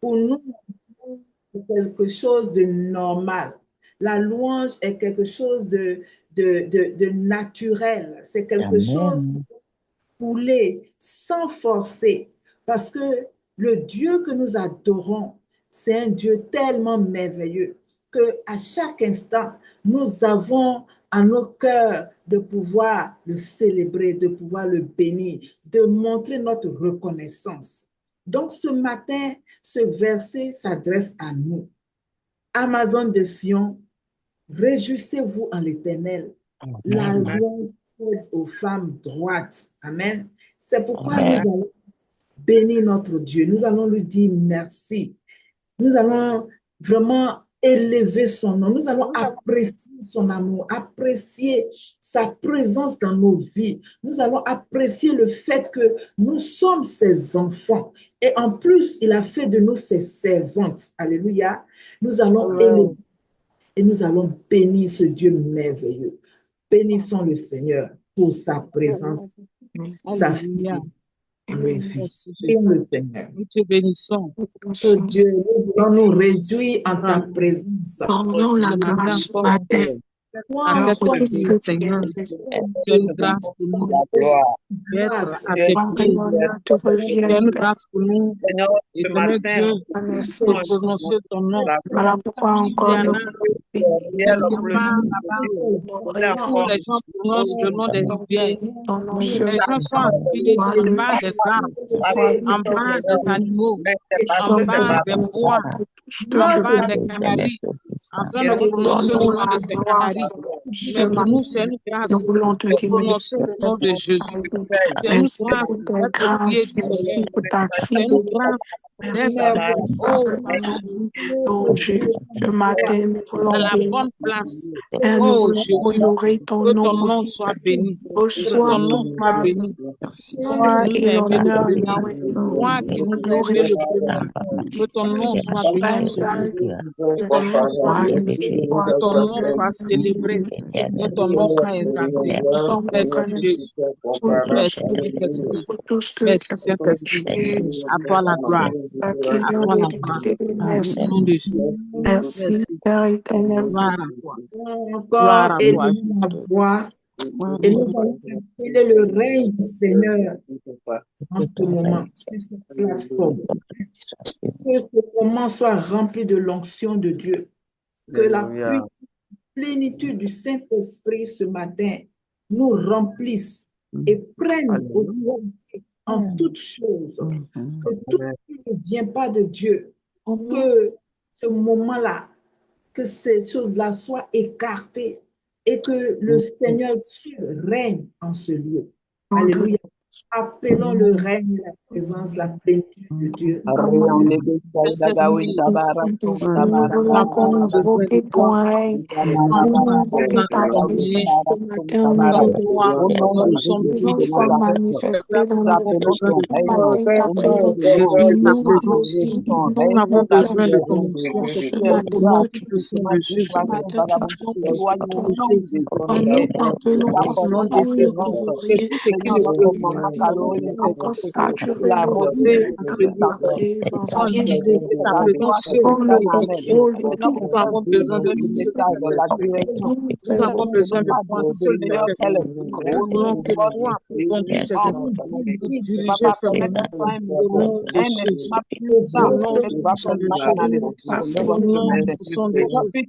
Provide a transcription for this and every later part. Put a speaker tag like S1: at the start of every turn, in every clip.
S1: Pour nous, c'est quelque chose de normal. La louange est quelque chose de naturel. C'est quelque chose couler sans forcer. Parce que le Dieu que nous adorons, c'est un Dieu tellement merveilleux qu'à chaque instant, nous avons à nos cœurs de pouvoir le célébrer, de pouvoir le bénir, de montrer notre reconnaissance. Donc ce matin, ce verset s'adresse à nous. Amazon de Sion, réjouissez-vous en l'Éternel. La louange aux femmes droites. Amen. C'est pourquoi nous allons bénir notre Dieu. Nous allons lui dire merci. Nous allons vraiment élever son nom. Nous allons apprécier son amour, apprécier sa présence dans nos vies. Nous allons apprécier le fait que nous sommes ses enfants. Et en plus, il a fait de nous ses servantes. Alléluia. Nous allons élever et nous allons bénir ce Dieu merveilleux. Bénissons le Seigneur pour sa présence, sa fille. Bénissons le Seigneur.
S2: Nous te bénissons.
S1: Oh Dieu, nous voulons nous réjouir en ta présence.
S2: Rendons la grâce ce matin. Accepte, Seigneur, c'est une grâce pour nous d'être à tes pieds. C'est une grâce pour nous, éternel Dieu, de prononcer ton nom.
S3: Voilà pourquoi encore nous
S2: quelque part là-bas, où les gens prononcent le nom des rivières. Les gens sont assis en bas des arbres, en bas des animaux, en bas des bois, en bas des canaries, en train de prononcer le nom de ces canaries. Mais pour nous, c'est une grâce de prononcer le nom de Jésus. C'est une grâce d'être au pied du Seigneur. C'est une grâce d'être,
S3: oh Dieu, ce matin, nous voulons
S2: à la bonne place.
S3: Oh
S2: Jésus,
S3: honorer ton
S2: que
S3: nom,
S2: ton nom soit béni. Que ton nom soit béni.
S3: Toi et l'honneur,
S2: Toi qui nous glorifies le premier. Que ton nom soit béni. Que ton nom soit béni. Que ton nom soit célébré. Que ton nom soit exalté. Merci Jésus. Merci Saint-Esprit. Merci Saint-Esprit. À toi la gloire. À toi la gloire.
S3: Merci.
S2: Nom de Jésus.
S3: Merci, Père éternel.
S2: Gloire à toi.
S1: Encore élevons la voix et nous allons appeler le règne du Seigneur en ce moment, sur cette plateforme. Que ce moment soit rempli de l'onction de Dieu. Que la plénitude du Saint-Esprit ce matin nous remplisse et prenne autorité en toutes choses. Que tout ce qui ne vient pas de Dieu, que ce moment-là, que ces choses-là soient écartées et que le Seigneur règne en ce lieu. Alléluia. Appelons le règne, la présence, la plénitude de Dieu.
S3: Nous voulons convoquer ton règne, convoquer ta présence ce matin au milieu de nous. Soit manifestée dans notre vie. Ta présence bénit aussi.
S2: Nous avons besoin de ton onction.
S3: Ce matin, tu peux
S2: ce matin,
S3: tu prends ton Jésus. Nous t'appelons ton nom de
S2: et tout ce qui nous peut
S3: encore ça, tu veux
S2: la beauté ta présence sur le contrôle. Nous avons besoin de nous avons besoin de toi seul, nous voulons que toi conduis cette vie, diriger ce moment au nom de Jésus, au nom puissant de Jésus, au nom puissant de Jésus,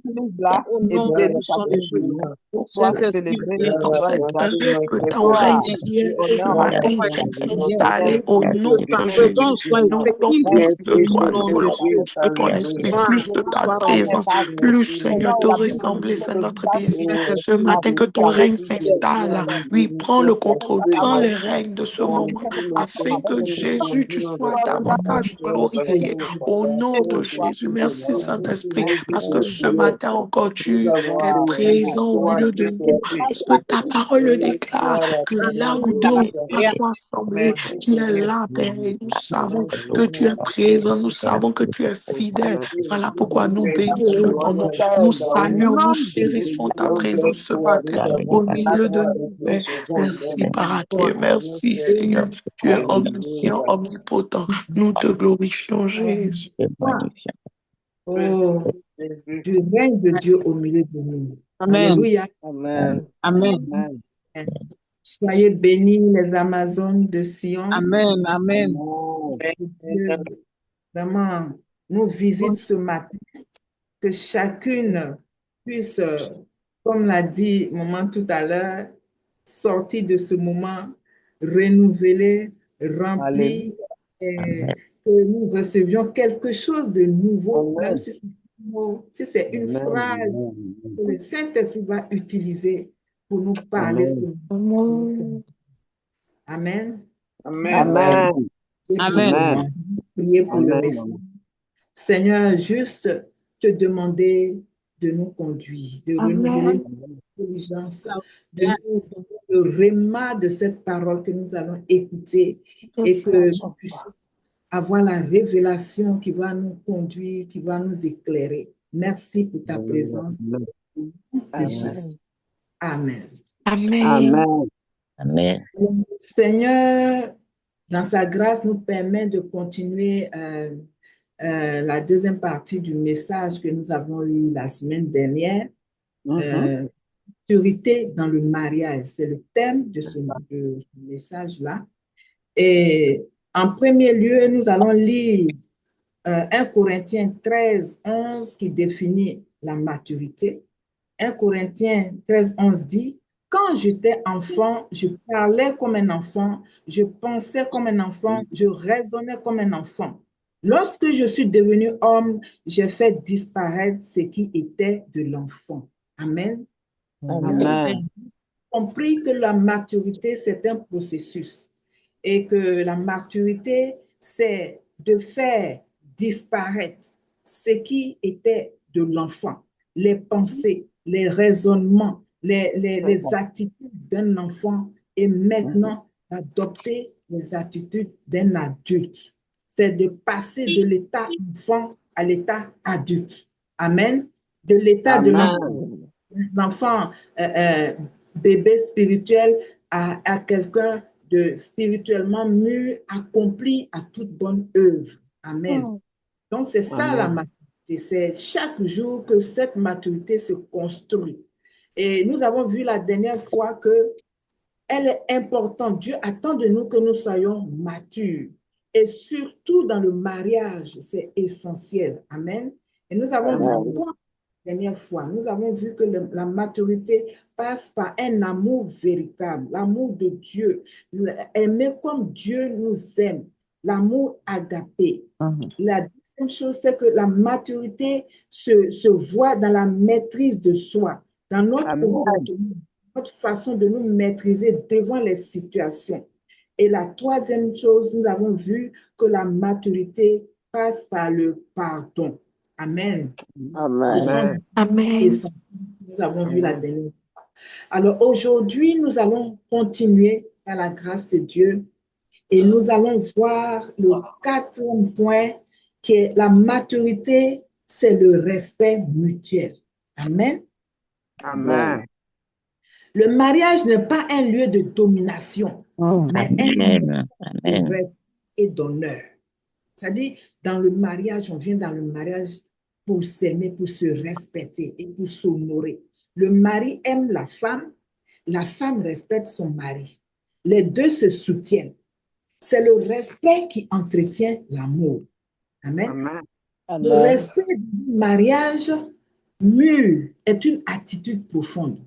S2: au nom puissant de Jésus. Saint-Esprit,
S3: que ton règne vienne ce matin s'installer au nom de
S2: ta présence soit effective
S3: de toi, nous voulons plus de ton esprit, plus de ta présence, plus, Seigneur, te ressembler, c'est notre désir. Ce matin, que ton règne s'installe. Oui, prends le contrôle, prends le règne de ce moment, afin que Jésus, tu sois davantage glorifié. Au nom de Jésus, merci Saint-Esprit, parce que ce matin encore, tu es présent au milieu de nous, parce que ta parole le déclare, que là où deux ou trois sommes assemblés, qui est là, Père, et nous savons que tu es présent, nous savons que tu es fidèle. Voilà pourquoi nous bénissons ton nom, nous saluons, nous chérissons ta présence ce matin au milieu de nous, Père. Merci, Père Dieu, merci, Seigneur. Tu es omniscient, omnipotent. Nous te glorifions, Jésus.
S1: Oh, du règne de Dieu au milieu de nous.
S2: Amen.
S1: Alléluia.
S4: Amen.
S2: Amen.
S4: Amen.
S1: Soyez bénis, les Amazones de Sion.
S2: Amen. Amen.
S1: Que Dieu vraiment nous visite ce matin, que chacune puisse, comme l'a dit maman tout à l'heure, sortir de ce moment renouvelé, rempli, et que nous recevions quelque chose de nouveau, même si c'est une phrase que le Saint-Esprit va utiliser pour nous parler. Amen.
S4: Amen.
S2: Amen.
S1: Priez pour le message. Seigneur, juste te demander de nous conduire, de renouveler notre intelligence, de nous donner le réma de cette parole que nous allons écouter et que nous puissions avoir la révélation qui va nous conduire, qui va nous éclairer. Merci pour ta présence. Amen.
S3: Amen.
S4: Amen.
S1: Seigneur, dans sa grâce, nous permet de continuer la deuxième partie du message que nous avons eu la semaine dernière. Maturité dans le mariage, c'est le thème de ce message-là. Et en premier lieu, nous allons lire 1 Corinthiens 13, 11 qui définit la maturité. 1 Corinthiens 13, 11 dit: quand j'étais enfant, je parlais comme un enfant, je pensais comme un enfant, je raisonnais comme un enfant. Lorsque je suis devenu homme, j'ai fait disparaître ce qui était de l'enfant. Amen.
S4: Amen.
S1: Compris que la maturité, c'est un processus et que la maturité, c'est de faire disparaître ce qui était de l'enfant, les pensées, les raisonnements, les attitudes d'un enfant et maintenant d'adopter les attitudes d'un adulte. C'est de passer de l'état enfant à l'état adulte. Amen. De l'état de l'enfant bébé spirituel à quelqu'un de spirituellement mûr, accompli à toute bonne œuvre. Amen. Donc, c'est ça la maturité. C'est chaque jour que cette maturité se construit. Et nous avons vu la dernière fois que elle est importante. Dieu attend de nous que nous soyons matures. Et surtout dans le mariage, c'est essentiel. Amen. Et nous avons vu quoi la dernière fois? Nous avons vu que la maturité passe par un amour véritable, l'amour de Dieu, aimer comme Dieu nous aime, l'amour agapé. La deuxième chose, c'est que la maturité se voit dans la maîtrise de soi, dans notre comportement, notre façon de nous maîtriser devant les situations. Et la troisième chose, nous avons vu que la maturité passe par le pardon. Amen.
S4: Amen.
S3: Amen.
S1: Nous avons vu la dernière. Alors aujourd'hui, nous allons continuer par la grâce de Dieu et nous allons voir le quatrième point qui est la maturité, c'est le respect mutuel. Amen.
S4: Amen.
S1: Le mariage n'est pas un lieu de domination, mais un lieu de respect et d'honneur. C'est-à-dire, dans le mariage, on vient dans le mariage pour s'aimer, pour se respecter et pour s'honorer. Le mari aime la femme respecte son mari. Les deux se soutiennent. C'est le respect qui entretient l'amour. Amen. Le respect du mariage mûr est une attitude profonde.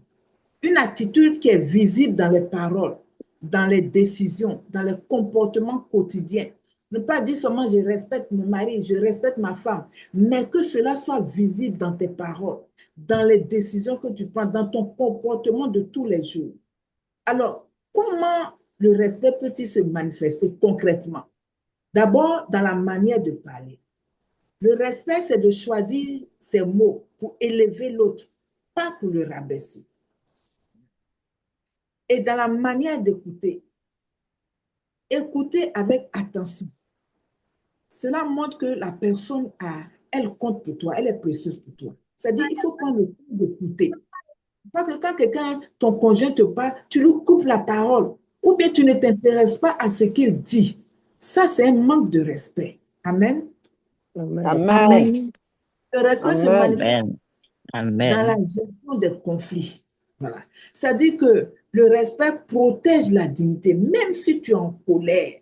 S1: Une attitude qui est visible dans les paroles, dans les décisions, dans les comportements quotidiens. Ne pas dire seulement je respecte mon mari, je respecte ma femme, mais que cela soit visible dans tes paroles, dans les décisions que tu prends, dans ton comportement de tous les jours. Alors, comment le respect peut-il se manifester concrètement? D'abord, dans la manière de parler. Le respect, c'est de choisir ses mots pour élever l'autre, pas pour le rabaisser. Et dans la manière d'écouter, Écouter avec attention. Cela montre que la personne elle compte pour toi, elle est précieuse pour toi. C'est-à-dire, il faut prendre le temps d'écouter. Pas que quand quelqu'un, ton conjoint te parle, tu lui coupes la parole, ou bien tu ne t'intéresses pas à ce qu'il dit. Ça, c'est un manque de respect. Amen.
S3: Amen.
S1: Le respect se manifeste dans la
S4: Amen.
S1: gestion des conflits. Voilà. C'est-à-dire que le respect protège la dignité, même si tu es en colère.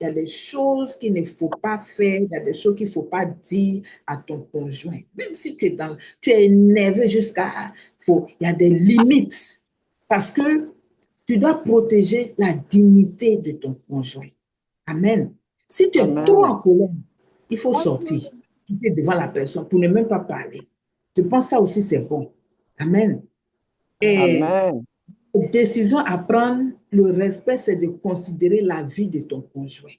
S1: Il y a des choses qu'il ne faut pas faire, il y a des choses qu'il ne faut pas dire à ton conjoint. Même si tu es énervé jusqu'à... Il y a des limites parce que tu dois protéger la dignité de ton conjoint. Amen. Si tu es trop en colère, il faut sortir, quitter devant la personne pour ne même pas parler. Je pense que ça aussi, c'est bon. Amen. Et décision à prendre, le respect, c'est de considérer la vie de ton conjoint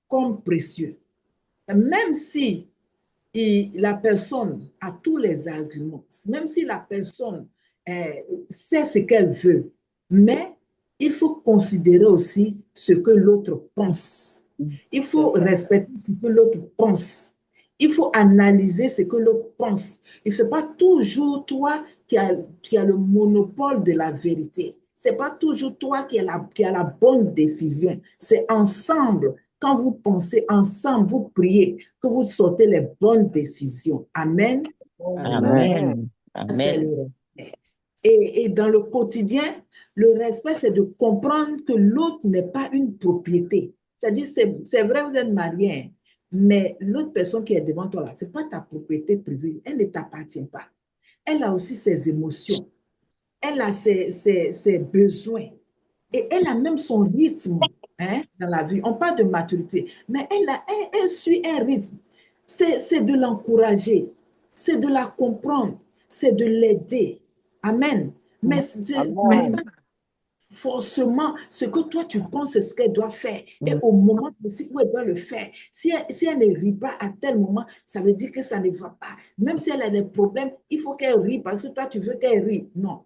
S1: comme précieux. Même si la personne a tous les arguments, même si la personne sait ce qu'elle veut, mais il faut considérer aussi ce que l'autre pense. Il faut respecter ce que l'autre pense. Il faut analyser ce que l'autre pense. Ce n'est pas toujours toi qui as le monopole de la vérité. Ce n'est pas toujours toi qui as la bonne décision. C'est ensemble. Quand vous pensez ensemble, vous priez, que vous sortez les bonnes décisions. Amen.
S4: Amen. Amen.
S1: Et dans le quotidien, le respect, c'est de comprendre que l'autre n'est pas une propriété. C'est-à-dire, c'est vrai, vous êtes mariés, mais l'autre personne qui est devant toi, là, ce n'est pas ta propriété privée. Elle ne t'appartient pas. Elle a aussi ses émotions. Elle a ses besoins. Et elle a même son rythme dans la vie. On parle de maturité, mais elle suit un rythme. C'est de l'encourager, c'est de la comprendre, c'est de l'aider. Amen. Mais forcément, ce que toi tu penses, c'est ce qu'elle doit faire. Et au moment précis où elle doit le faire, si elle ne rit pas à tel moment, ça veut dire que ça ne va pas. Même si elle a des problèmes, il faut qu'elle rie parce que toi tu veux qu'elle rie. Non.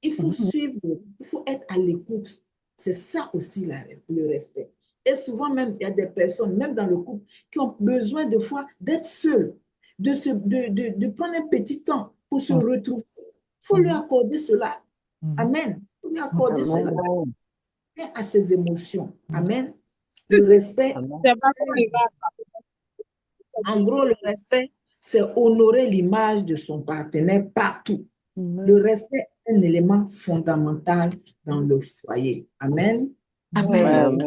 S1: Il faut suivre, il faut être à l'écoute. C'est ça aussi le respect. Et souvent même, il y a des personnes, même dans le couple, qui ont besoin de fois d'être seules, de prendre un petit temps pour se retrouver. Il faut lui accorder cela. Amen. Il faut lui accorder cela à ses émotions. Amen. Le respect, en gros, le respect, c'est honorer l'image de son partenaire partout. Le respect est un élément fondamental dans le foyer. Amen.
S3: Amen.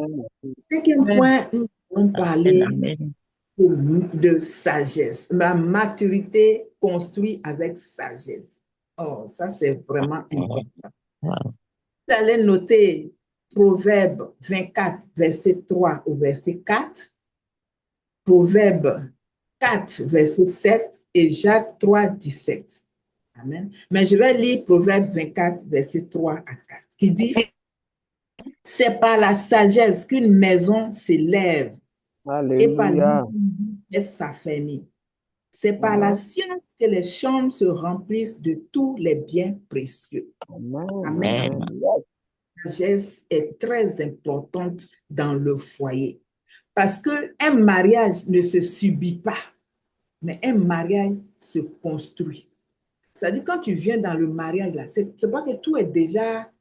S1: Cinquième point, nous allons parler de sagesse. La maturité construite avec sagesse. Oh, ça, c'est vraiment important. Vous allez noter Proverbe 24, verset 3 au verset 4, Proverbe 4, verset 7 et Jacques 3, 17. Amen. Mais je vais lire Proverbe 24, verset 3 à 4, qui dit, c'est par la sagesse qu'une maison s'élève et par l'intelligence qu'elle s'affermit. C'est par la science que les chambres se remplissent de tous les biens précieux. Amen. La sagesse est très importante dans le foyer parce qu'un mariage ne se subit pas, mais un mariage se construit. C'est-à-dire, quand tu viens dans le mariage, là, c'est pas que tout est déjà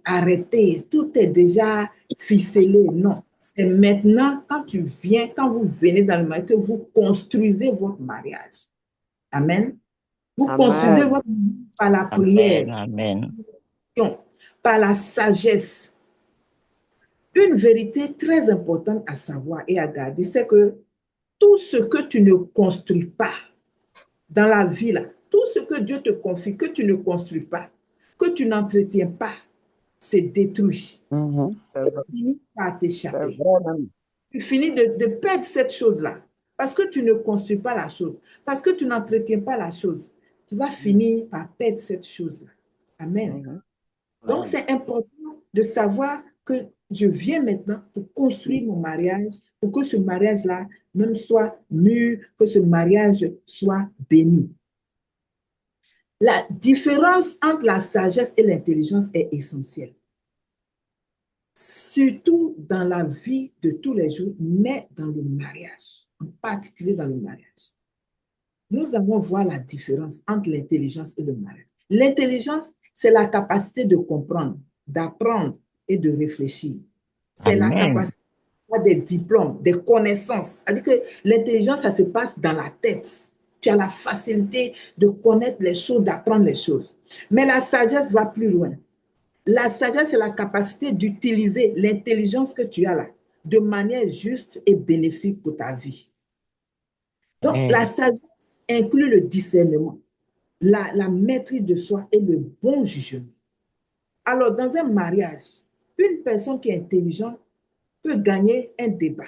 S1: arrêté, tout est déjà ficelé. Non. C'est maintenant, quand vous venez dans le mariage, que vous construisez votre mariage. Amen. Vous construisez votre mariage par la prière,
S4: Amen.
S1: par la sagesse. Une vérité très importante à savoir et à garder, c'est que tout ce que tu ne construis pas dans la vie, là, tout ce que Dieu te confie, que tu ne construis pas, que tu n'entretiens pas, se détruit. Tu finis par t'échapper. Tu finis de perdre cette chose-là parce que tu ne construis pas la chose, parce que tu n'entretiens pas la chose. Tu vas finir par perdre cette chose-là. Amen. Donc, c'est important de savoir que je viens maintenant pour construire mon mariage, pour que ce mariage-là même soit mûr, que ce mariage soit béni. La différence entre la sagesse et l'intelligence est essentielle. surtout dans la vie de tous les jours, mais dans le mariage, en particulier dans le mariage. Nous allons voir la différence entre l'intelligence et le mariage. L'intelligence, c'est la capacité de comprendre, d'apprendre et de réfléchir. C'est la capacité d'avoir des diplômes, des connaissances. C'est-à-dire que l'intelligence, ça se passe dans la tête. Tu as la facilité de connaître les choses, d'apprendre les choses. Mais la sagesse va plus loin. La sagesse, c'est la capacité d'utiliser l'intelligence que tu as là de manière juste et bénéfique pour ta vie. Donc, la sagesse inclut le discernement, la maîtrise de soi et le bon jugement. Alors, dans un mariage, une personne qui est intelligente peut gagner un débat.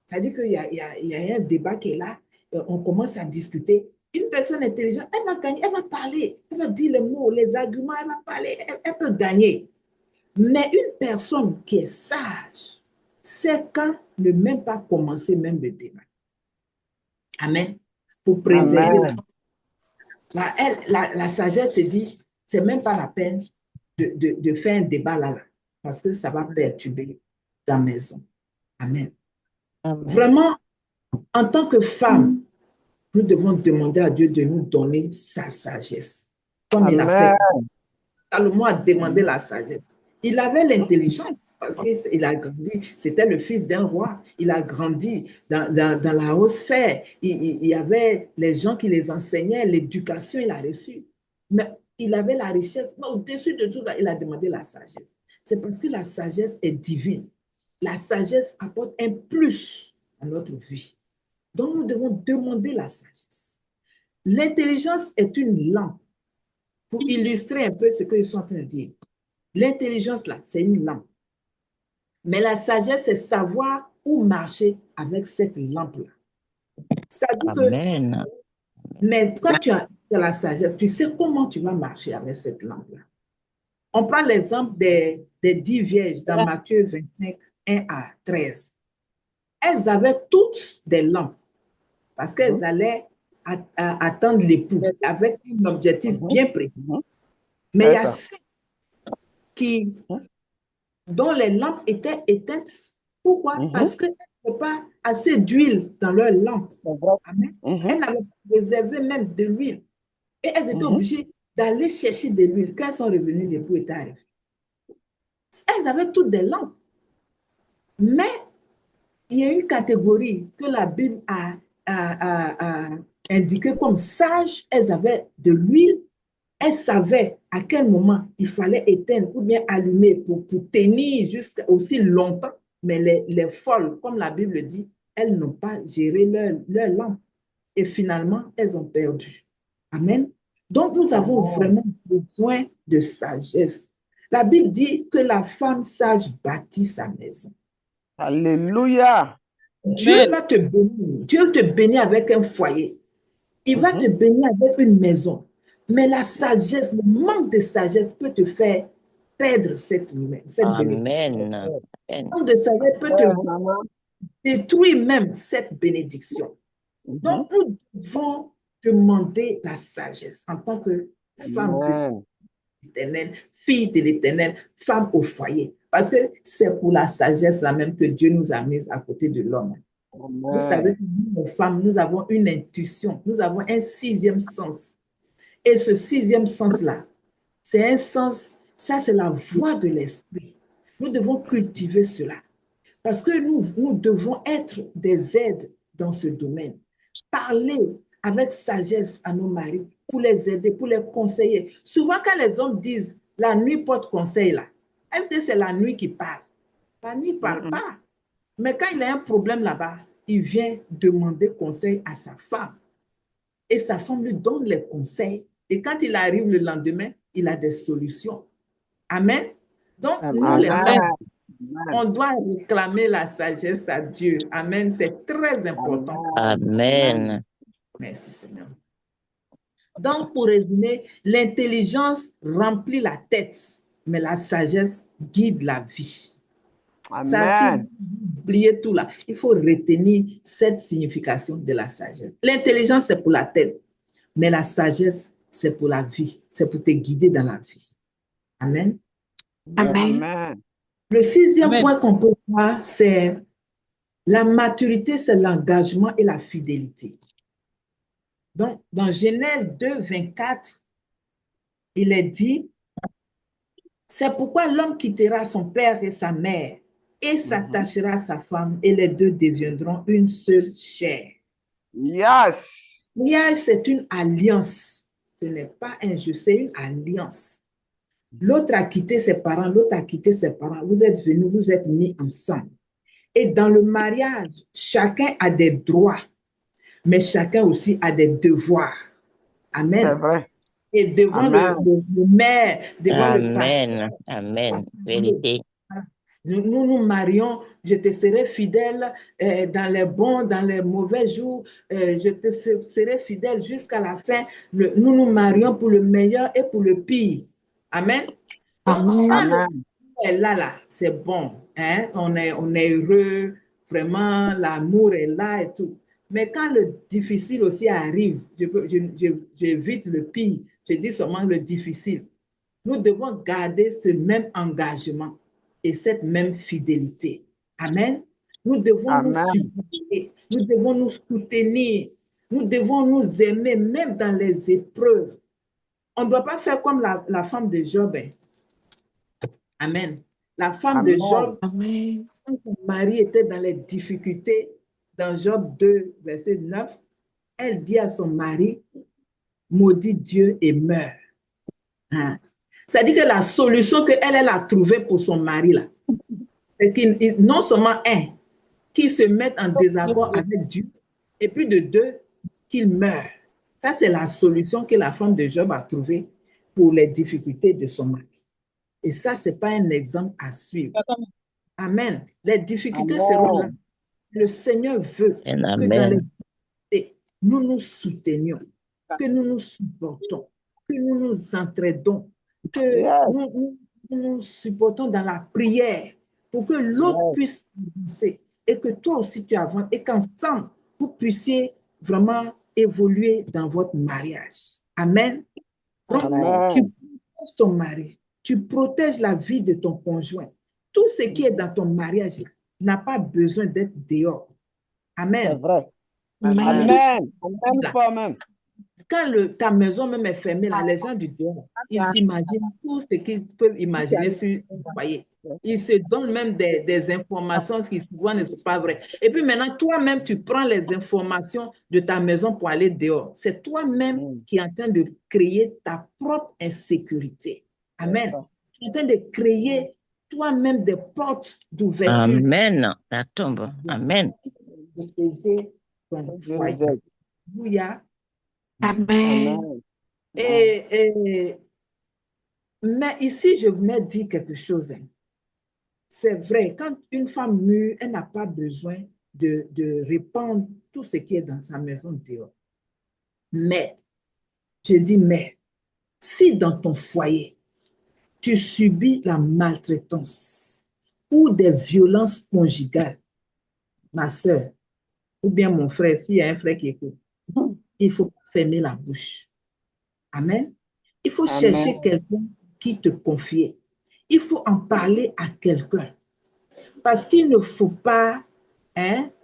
S1: C'est-à-dire qu'il y a un débat qui est là, on commence à discuter. Une personne intelligente, elle va gagner, elle va parler, elle va dire les mots, les arguments, elle va parler, elle peut gagner. Mais une personne qui est sage, c'est quand ne même pas commencer même le débat. Amen. Pour préserver la sagesse se dit, c'est même pas la peine de faire un débat là, parce que ça va perturber ta maison. Amen. Vraiment, en tant que femme, nous devons demander à Dieu de nous donner sa sagesse. Comme il a fait. Salomon a demandé la sagesse. Il avait l'intelligence parce qu'il a grandi, c'était le fils d'un roi. Il a grandi dans la haute sphère. Il y avait les gens qui les enseignaient, l'éducation, il a reçu. Mais il avait la richesse. Mais au-dessus de tout ça, il a demandé la sagesse. C'est parce que la sagesse est divine. La sagesse apporte un plus à notre vie. Donc, nous devons demander la sagesse. L'intelligence est une lampe. Pour illustrer un peu ce que je suis en train de dire. L'intelligence, là, c'est une lampe. Mais la sagesse, c'est savoir où marcher avec cette lampe-là. C'est-à-dire que, mais quand tu as la sagesse, tu sais comment tu vas marcher avec cette lampe-là. On prend l'exemple des 10 vierges dans Matthieu 25, 1 à 13. Elles avaient toutes des lampes parce qu'elles allaient attendre l'époux avec un objectif bien précis. Mais il y a ceux dont les lampes étaient éteintes. Pourquoi? Parce qu'elles n'avaient pas assez d'huile dans leurs lampes. Amen. Elles n'avaient pas réservé même de l'huile. Et elles étaient obligées d'aller chercher de l'huile. Quand elles sont revenues, l'époux était arrivé. Elles avaient toutes des lampes. Mais il y a une catégorie que la Bible a indiquée comme sage. Elles avaient de l'huile. Elles savaient à quel moment il fallait éteindre ou bien allumer pour tenir jusqu'à aussi longtemps. Mais les folles, comme la Bible dit, elles n'ont pas géré leur lampe. Et finalement, elles ont perdu. Amen. Donc, nous avons vraiment besoin de sagesse. La Bible dit que la femme sage bâtit sa maison.
S5: Alléluia.
S1: Dieu va te bénir. Dieu te bénit avec un foyer. Il va te bénir avec une maison. Mais la sagesse, le manque de sagesse peut te faire perdre cette bénédiction. Le manque de sagesse peut te détruire même cette bénédiction. Donc, nous devons demander la sagesse en tant que femme de l'Éternel, fille de l'Éternel, femme au foyer. Parce que c'est pour la sagesse là même que Dieu nous a mis à côté de l'homme. Vous savez que nous, les femmes, nous avons une intuition, nous avons un 6e sens. Et ce 6e sens-là, c'est un sens, ça c'est la voix de l'esprit. Nous devons cultiver cela. Parce que nous devons être des aides dans ce domaine. Parler avec sagesse à nos maris pour les aider, pour les conseiller. Souvent quand les hommes disent la nuit porte conseil là, est-ce que c'est la nuit qui parle? La nuit ne parle pas. Mais quand il a un problème là-bas, il vient demander conseil à sa femme. Et sa femme lui donne les conseils. Et quand il arrive le lendemain, il a des solutions. Amen. Donc, nous, les femmes, on doit réclamer la sagesse à Dieu. Amen. C'est très important.
S4: Amen.
S1: Merci, Seigneur. Donc, pour résumer, l'intelligence remplit la tête, mais la sagesse guide la vie.
S5: Amen.
S1: Ça, si vous oubliez tout là, il faut retenir cette signification de la sagesse. L'intelligence, c'est pour la tête, mais la sagesse, c'est pour la vie. C'est pour te guider dans la vie. Amen.
S3: Amen.
S1: Le sixième
S2: Amen.
S1: point qu'on peut voir, c'est la maturité, c'est l'engagement et la fidélité. Donc, dans Genèse 2, 24, il est dit, c'est pourquoi l'homme quittera son père et sa mère et s'attachera à sa femme et les deux deviendront une seule chair.
S5: Yes.
S1: Le mariage, c'est une alliance. Ce n'est pas un jeu, c'est une alliance. L'autre a quitté ses parents, l'autre a quitté ses parents. Vous êtes venus, vous êtes mis ensemble. Et dans le mariage, chacun a des droits, mais chacun aussi a des devoirs. Amen.
S5: C'est vrai.
S1: Et devant
S5: Amen.
S1: le maire, devant le pasteur.
S4: Amen. Vérité.
S1: Nous nous marions, je te serai fidèle dans les bons, dans les mauvais jours, je te serai fidèle jusqu'à la fin. Nous nous marions pour le meilleur et pour le pire. Amen. Donc, quand le
S5: Amen.
S1: est là, c'est bon. Hein? On est heureux, vraiment, l'amour est là et tout. Mais quand le difficile aussi arrive, j'évite le pire, je dis seulement le difficile. Nous devons garder ce même engagement et cette même fidélité. Amen. Nous devons nous supporter, nous devons nous soutenir, nous devons nous aimer même dans les épreuves. On ne doit pas faire comme la femme de Job. Amen. La femme de Job,
S3: Amen.
S1: quand son mari était dans les difficultés, dans Job 2, verset 9, elle dit à son mari, maudit Dieu et meurt. Hein? C'est-à-dire que la solution qu'elle a trouvée pour son mari, là, c'est qu'il, non seulement qu'il se mette en désaccord avec Dieu, et puis de deux, qu'il meure. Ça, c'est la solution que la femme de Job a trouvée pour les difficultés de son mari. Et ça, ce n'est pas un exemple à suivre. Amen. Les difficultés seront là. Le Seigneur veut que dans les difficultés, nous nous soutenions, que nous nous supportons, que nous nous entraidons, que nous nous supportons dans la prière pour que l'autre puisse avancer et que toi aussi tu avances et qu'ensemble, vous puissiez vraiment évoluer dans votre mariage. Amen. Donc, tu protèges ton mari, tu protèges la vie de ton conjoint. Tout ce qui est dans ton mariage n'a pas besoin d'être dehors. Amen.
S5: C'est vrai.
S3: Amen.
S5: Amen.
S1: Quand ta maison même est fermée, là, les gens du dehors, ils s'imaginent tout ce qu'ils peuvent imaginer sur le foyer. Ils se donnent même des informations qui souvent ne sont pas vraies. Et puis maintenant, toi-même, tu prends les informations de ta maison pour aller dehors. C'est toi-même qui es en train de créer ta propre insécurité. Amen. Tu es en train de créer toi-même des portes d'ouverture.
S4: Amen. Ça tombe. Amen.
S1: De ton foyer. Alléluia.
S3: Amen.
S1: Mais ici, je venais dire quelque chose. C'est vrai, quand une femme mûre, elle n'a pas besoin de répandre tout ce qui est dans sa maison dehors. Mais, je dis mais, si dans ton foyer, tu subis la maltraitance ou des violences conjugales, ma soeur, ou bien mon frère, s'il y a un frère qui écoute, il faut fermer la bouche. Amen. Il faut chercher quelqu'un qui te confie. Il faut en parler à quelqu'un. Parce qu'il ne faut pas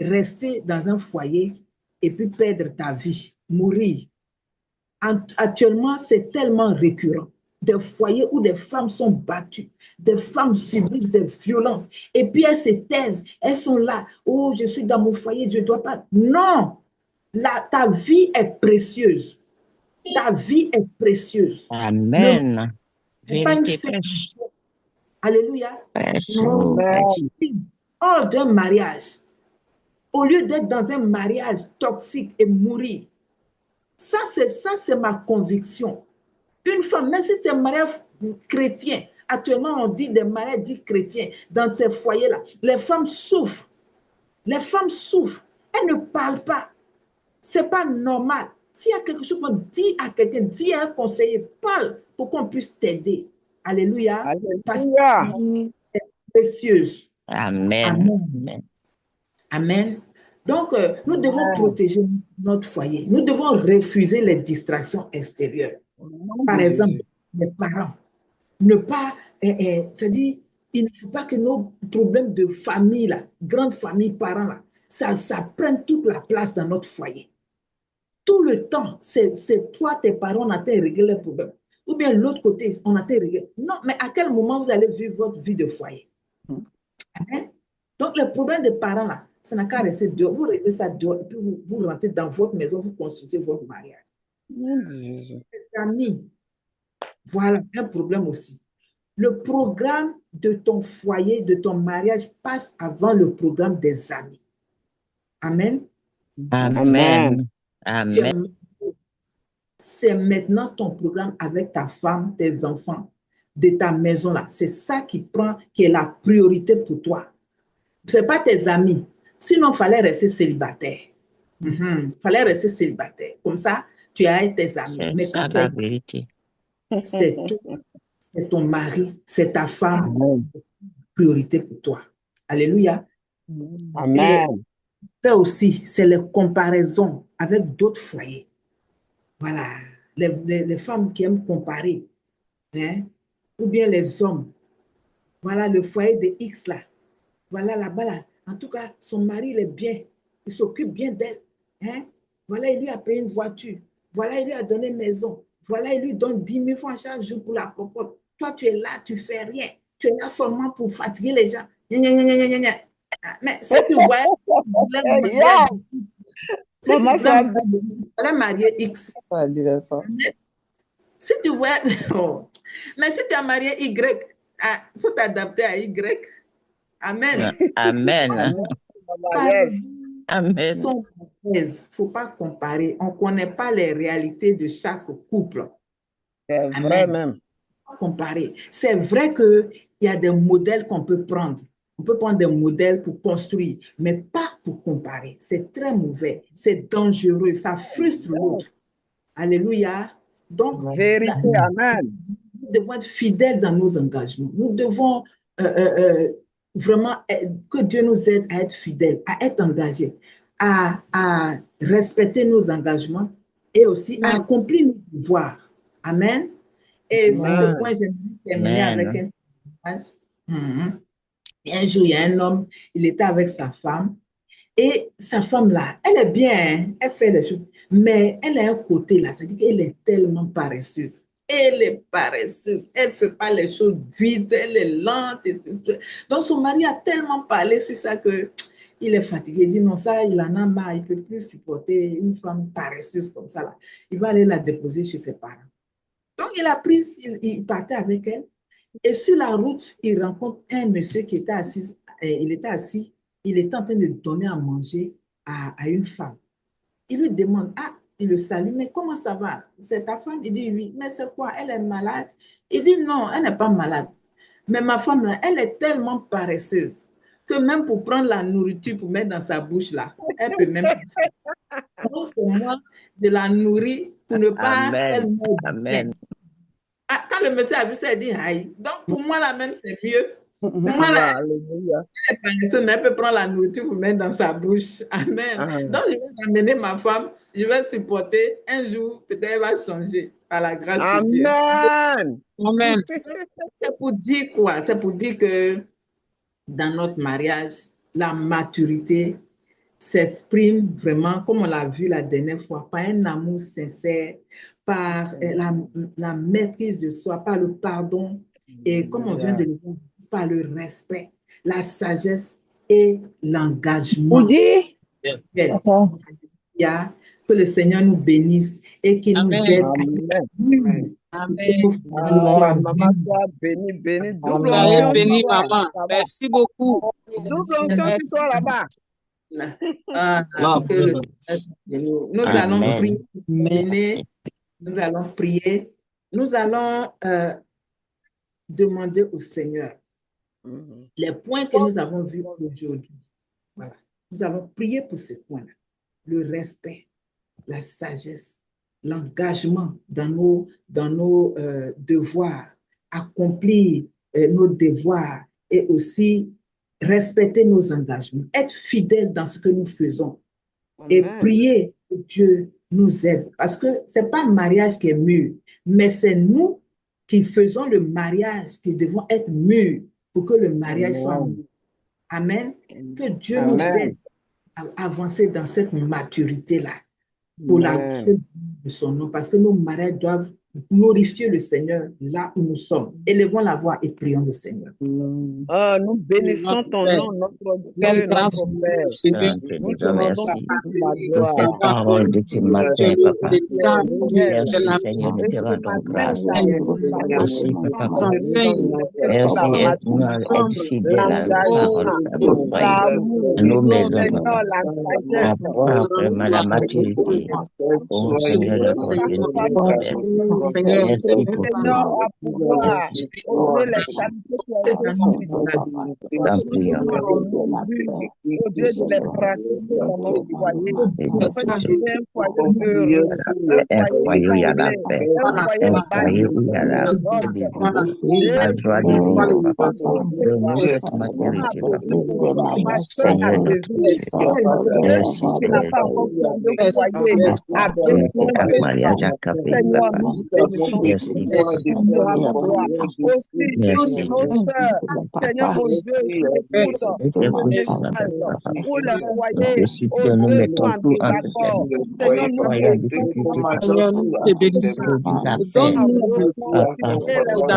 S1: rester dans un foyer et puis perdre ta vie, mourir. Actuellement, c'est tellement récurrent. Des foyers où des femmes sont battues, des femmes subissent des violences, et puis elles se taisent, elles sont là. Oh, je suis dans mon foyer, je ne dois pas. Non, ta vie est précieuse. Ta vie est précieuse.
S4: Amen.
S1: Vérité fraîche. Alléluia. Hors d'un mariage, au lieu d'être dans un mariage toxique et mourir, ça c'est ma conviction. Une femme, même si c'est un mariage chrétien, actuellement on dit des mariages dits chrétiens, dans ces foyers-là, les femmes souffrent. Les femmes souffrent. Elles ne parlent pas. Ce n'est pas normal. S'il y a quelque chose, dis à quelqu'un, dis à un conseiller, parle pour qu'on puisse t'aider. Alléluia.
S5: Alléluia.
S1: Parce que c'est précieuse.
S4: Amen.
S1: Amen. Amen. Donc, nous devons protéger notre foyer. Nous devons refuser les distractions extérieures. Par exemple, les parents. Ne pas, c'est-à-dire, il ne faut pas que nos problèmes de famille, là, grande famille, parents, là, ça prenne toute la place dans notre foyer. Tout le temps, c'est toi, tes parents, on a réglé les problèmes. Ou bien l'autre côté, on a réglé. Non, mais à quel moment vous allez vivre votre vie de foyer? Hein? Donc, le problème des parents, là, ça n'a qu'à rester dehors. Vous réglez ça dehors, et puis vous rentrez dans votre maison, vous construisez votre mariage. Les amis, voilà un problème aussi. Le programme de ton foyer, de ton mariage passe avant le programme des amis. Amen.
S4: Amen. Amen.
S1: C'est maintenant ton programme avec ta femme, tes enfants, de ta maison là. C'est ça qui est la priorité pour toi. Ce n'est pas tes amis. Sinon, il fallait rester célibataire. Fallait rester célibataire. Comme ça, tu as tes amis.
S4: C'est
S1: Mais
S4: ça
S1: quand
S4: la vérité.
S1: c'est ton mari, c'est ta femme, c'est une priorité pour toi. Alléluia.
S5: Amen.
S1: Et aussi, c'est les comparaisons avec d'autres foyers. Voilà, les femmes qui aiment comparer, hein? Ou bien les hommes. Voilà le foyer de X là. Voilà là-bas là. En tout cas, son mari, il est bien. Il s'occupe bien d'elle. Hein? Voilà, il lui a payé une voiture. Voilà, il lui a donné une maison. Voilà, il lui donne 10 000 francs chaque jour pour la popote. Toi, tu es là, tu ne fais rien. Tu es là seulement pour fatiguer les gens. Mais si tu vois, si tu voulais marier X, si tu vois, mais si tu as marié Y, il faut t'adapter à Y. Amen.
S4: Amen. Amen.
S1: Il ne faut pas comparer. On ne connaît pas les réalités de chaque couple.
S5: C'est vrai même.
S1: Comparer. C'est vrai qu'il y a des modèles qu'on peut prendre. On peut prendre des modèles pour construire, mais pas pour comparer. C'est très mauvais. C'est dangereux. Ça frustre l'autre. Alléluia. Donc,
S5: Vérité, amen.
S1: Nous devons être fidèles dans nos engagements. Nous devons vraiment que Dieu nous aide à être fidèles, à être engagés, à respecter nos engagements et aussi à accomplir nos devoirs. Amen. Et sur ce point, j'aimerais terminer avec un témoignage. Un jour, il y a un homme, il était avec sa femme. Et sa femme là, elle est bien, hein, elle fait les choses, mais elle a un côté là, c'est-à-dire qu'elle est tellement paresseuse. Elle est paresseuse, elle ne fait pas les choses vite, elle est lente. Et tout. Donc son mari a tellement parlé sur ça que il est fatigué. Il dit non, ça, il en a marre, il ne peut plus supporter une femme paresseuse comme ça. Là. Il va aller la déposer chez ses parents. Donc il a pris, il partait avec elle. Et sur la route, il rencontre un monsieur qui était assis, il était assis. Il est en train de donner à manger à une femme. Il lui demande, il le salue, mais comment ça va? C'est ta femme? Il dit oui, mais c'est quoi? Elle est malade? Il dit non, elle n'est pas malade. Mais ma femme, là, elle est tellement paresseuse que même pour prendre la nourriture pour mettre dans sa bouche, là, elle peut même pas. Donc, c'est moi de la nourrir pour ne pas qu'elle meure.
S4: Amen.
S1: Quand le monsieur a vu ça, il dit aïe. Donc, pour moi, là même, c'est mieux. Moi, là, elle peut prendre la nourriture pour mettre dans sa bouche. Amen. Donc, je vais amener ma femme, je vais supporter. Un jour, peut-être elle va changer par la grâce de Dieu.
S2: Amen.
S1: C'est pour dire quoi? C'est pour dire que dans notre mariage, la maturité s'exprime vraiment, comme on l'a vu la dernière fois, par un amour sincère, par la maîtrise de soi, par le pardon, et comme on vient de le dire, par le respect, la sagesse et l'engagement. Que le Seigneur nous bénisse et qu'il nous aide à
S5: Maman, toi, béni, béni. Double
S2: onction, béni, maman. Merci beaucoup.
S5: Double onction sur toi là-bas.
S1: Nous allons prier. Nous allons prier. Nous allons demander au Seigneur les points que nous avons vus aujourd'hui. Voilà. Nous avons prié pour ces points-là. Le respect, la sagesse, l'engagement dans nos devoirs, accomplir nos devoirs et aussi respecter nos engagements, être fidèles dans ce que nous faisons et prier que Dieu nous aide. Parce que ce n'est pas le mariage qui est mûr, mais c'est nous qui faisons le mariage qui devons être mûrs pour que le mariage soit mieux. Amen. Que Dieu nous aide à avancer dans cette maturité-là pour la gloire de son nom, parce que nos mariages doivent glorifier le Seigneur là où nous sommes. Élevons la voix et prions le Seigneur.
S5: Nous bénissons ton nom, notre Dieu, notre Père. Nous te rendons toute la
S4: pour cette
S5: gloire.
S4: parole de ce matin, papa. Merci, Seigneur, nous te rendons grâce. Merci, papa. Merci, aide-nous à être fidèles à la parole à vos foyers, à nos maisons, papa. À voir vraiment la maturité. Oh, Seigneur, notre Dieu, nous te remercions. Merci pour tout. Merci. T'en prions. Un foyer où il y a la paix, un foyer où il y a la joie de vivre, papa. Donne-nous cette maturité, papa. Seigneur notre Dieu. Merci, Seigneur. Un mariage accompli, papa. Merci. Merci.
S5: Seigneur mon Dieu,
S4: nous mettons tout en scène. Soyons en difficulté,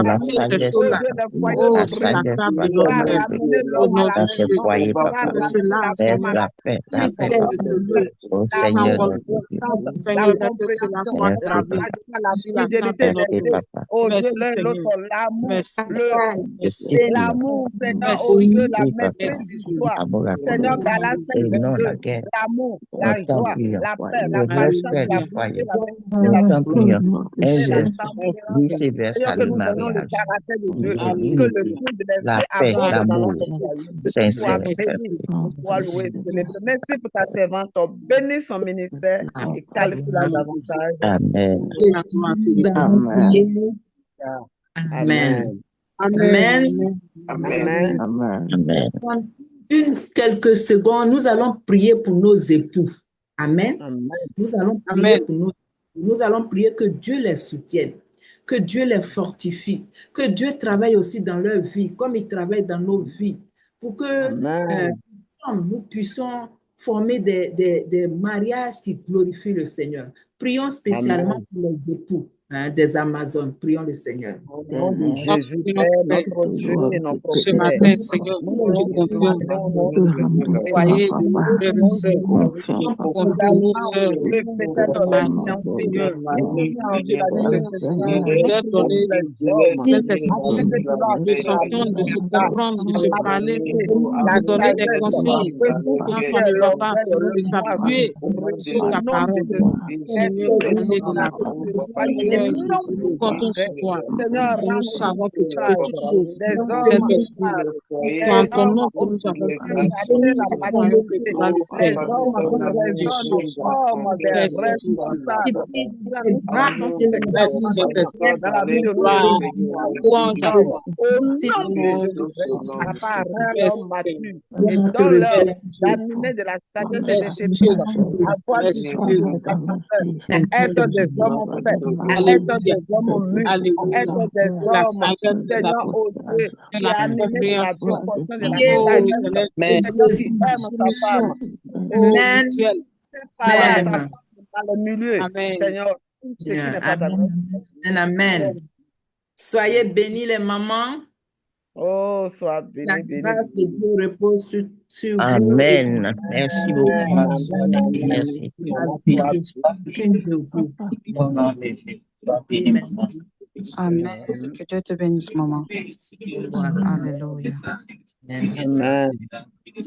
S4: la sagesse, la sagesse, dans ce foyer, papa. La paix, au Seigneur,
S5: l'amour, Seigneur, au Dieu, la maîtrise du soi. Seigneur,
S4: non la guerre,
S5: l'amour, la joie, la paix, la
S4: respect du foyer. Nous prions, vice-versa, le mariage, la paix, l'amour, sincère.
S5: Merci pour ta servante, bénis son ministère et calcule-la davantage.
S4: Amen.
S1: Amen. Amen.
S5: Amen.
S1: Amen. Quelques secondes, nous allons prier pour nos époux. Amen. Nous allons prier pour nous. Nous allons prier que Dieu les soutienne, que Dieu les fortifie, que Dieu travaille aussi dans leur vie, comme il travaille dans nos vies, pour que nous puissions former des mariages qui glorifient le Seigneur. Prions spécialement pour les époux des Amazones. Prions le Seigneur.
S5: Jésus, notre Dieu et notre
S2: Ce matin, Seigneur, nous confions nos foyers, nos frères et sœurs, nous confions nos sœurs, Seigneur, leur donner cet esprit de s'entendre, de se comprendre, de se parler, de donner des conseils, quand ça ne va pas, de s'appuyer sur ta parole, Seigneur, donner de la parole. Nous comptons sur toi. Nous savons que tu peux toutes choses. Cet esprit, c'est en ton nom que nous avons prié. Que tu vas le faire. Merci, Saint-Esprit. Louange à toi.
S5: D'amener de la sagesse et de être des hommes faits, être des hommes mûrs, être des hommes, Seigneur, au Dieu, qui a amené la proportion de la sagesse, qui aime sa femme. Amen. Dans le milieu, Seigneur, tout ce qui n'est pas d'accord.
S1: Amen. Soyez bénis les mamans.
S5: Oh, sois béni,
S1: la grâce de Dieu repose sur vous.
S4: Amen. Merci beaucoup. Merci.
S1: Chacune de vous.
S6: Amen. Que Dieu te bénisse, maman. Alléluia.
S5: Amen.